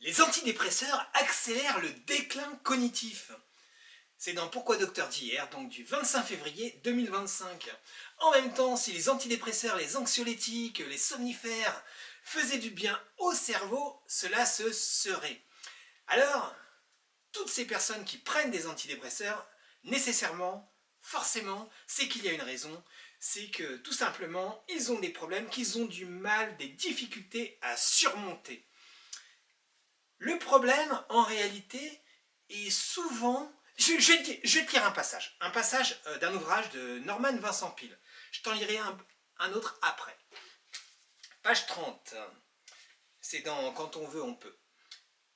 Les antidépresseurs accélèrent le déclin cognitif. C'est dans Pourquoi Docteur d'hier, donc du 25 février 2025. En même temps, si les antidépresseurs, les anxiolytiques, les somnifères faisaient du bien au cerveau, cela se serait. Alors, toutes ces personnes qui prennent des antidépresseurs, nécessairement, forcément, c'est qu'il y a une raison. C'est que tout simplement, ils ont des problèmes, qu'ils ont du mal, des difficultés à surmonter. Le problème, en réalité, est souvent... Je vais te lire un passage d'un ouvrage de Norman Vincent Peale. Je t'en lirai un autre après. Page 30. C'est dans Quand on veut, on peut.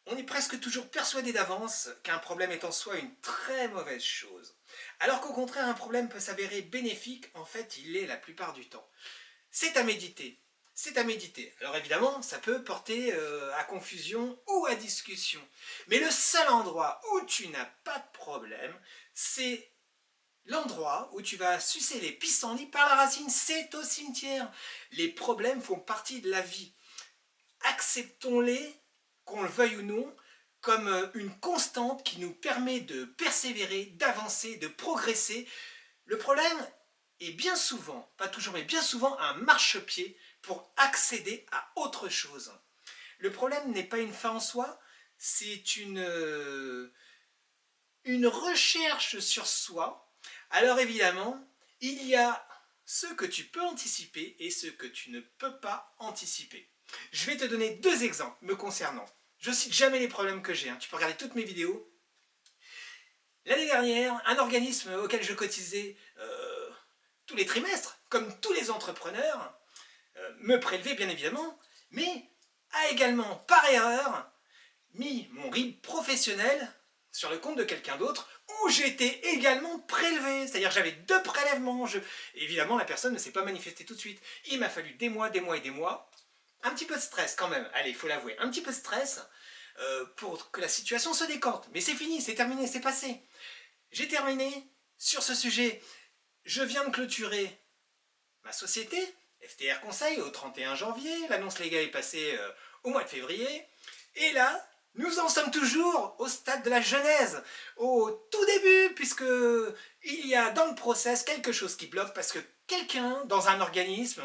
On est presque toujours persuadé d'avance qu'un problème est en soi une très mauvaise chose. Alors qu'au contraire, un problème peut s'avérer bénéfique, en fait, il l'est la plupart du temps. C'est à méditer. C'est à méditer. Alors évidemment, ça peut porter à confusion ou à discussion. Mais le seul endroit où tu n'as pas de problème, c'est l'endroit où tu vas sucer les pissenlits par la racine. C'est au cimetière. Les problèmes font partie de la vie. Acceptons-les, qu'on le veuille ou non, comme une constante qui nous permet de persévérer, d'avancer, de progresser. Le problème est bien souvent, pas toujours, mais bien souvent un marchepied pour accéder à autre chose. Le problème n'est pas une fin en soi, c'est une recherche sur soi. Alors évidemment, il y a ce que tu peux anticiper et ce que tu ne peux pas anticiper. Je vais te donner deux exemples me concernant. Je cite jamais les problèmes que j'ai, tu peux regarder toutes mes vidéos. L'année dernière, un organisme auquel je cotisais tous les trimestres, comme tous les entrepreneurs, me prélevait bien évidemment, mais a également par erreur mis mon RIB professionnel sur le compte de quelqu'un d'autre où j'étais également prélevé. C'est-à-dire j'avais deux prélèvements. Évidemment, la personne ne s'est pas manifestée tout de suite. Il m'a fallu des mois et des mois. Un petit peu de stress quand même, allez, il faut l'avouer. Un petit peu de stress pour que la situation se décante. Mais c'est fini, c'est terminé, c'est passé. J'ai terminé sur ce sujet. Je viens de clôturer ma société, FTR Conseil, au 31 janvier. L'annonce légale est passée au mois de février. Et là, nous en sommes toujours au stade de la genèse, au tout début, puisque il y a dans le process quelque chose qui bloque, parce que quelqu'un dans un organisme,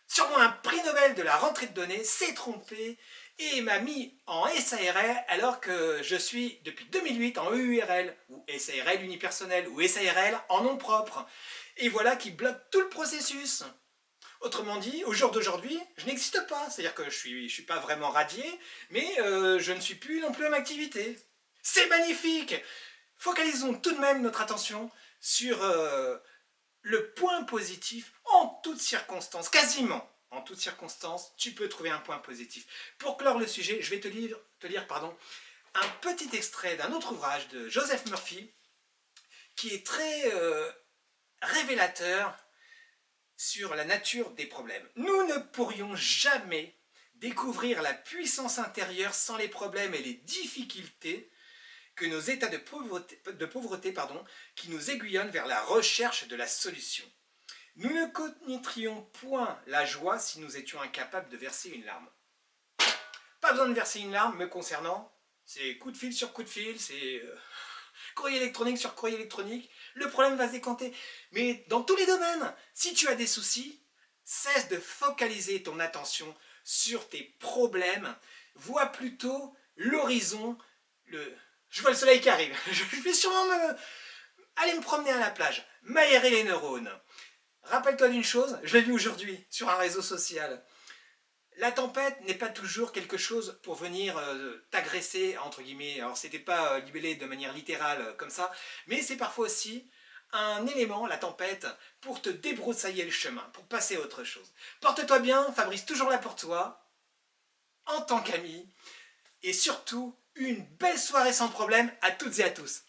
sûrement un prix Nobel de la rentrée de données, s'est trompé et m'a mis en SARL alors que je suis depuis 2008 en EURL, ou SARL unipersonnel, ou SARL en nom propre. Et voilà qui bloque tout le processus. Autrement dit, au jour d'aujourd'hui, je n'existe pas. C'est-à-dire que je suis pas vraiment radié, mais je ne suis plus non plus en activité. C'est magnifique! Focalisons tout de même notre attention sur le point positif en toutes circonstances, quasiment en toutes circonstances, tu peux trouver un point positif. Pour clore le sujet, je vais te lire un petit extrait d'un autre ouvrage de Joseph Murphy qui est très révélateur sur la nature des problèmes. Nous ne pourrions jamais découvrir la puissance intérieure sans les problèmes et les difficultés que nos états de pauvreté qui nous aiguillonnent vers la recherche de la solution. Nous ne connaîtrions point la joie si nous étions incapables de verser une larme. Pas besoin de verser une larme me concernant, c'est coup de fil sur coup de fil, c'est courrier électronique sur courrier électronique, le problème va se décanter. Mais dans tous les domaines, si tu as des soucis, cesse de focaliser ton attention sur tes problèmes, vois plutôt l'horizon, je vois le soleil qui arrive, je vais sûrement aller me promener à la plage, m'aérer les neurones. Rappelle-toi d'une chose, je l'ai vu aujourd'hui sur un réseau social. La tempête n'est pas toujours quelque chose pour venir t'agresser, entre guillemets. Alors c'était pas libellé de manière littérale comme ça, mais c'est parfois aussi un élément, la tempête, pour te débroussailler le chemin, pour passer à autre chose. Porte-toi bien, Fabrice toujours là pour toi, en tant qu'ami, et surtout, une belle soirée sans problème à toutes et à tous.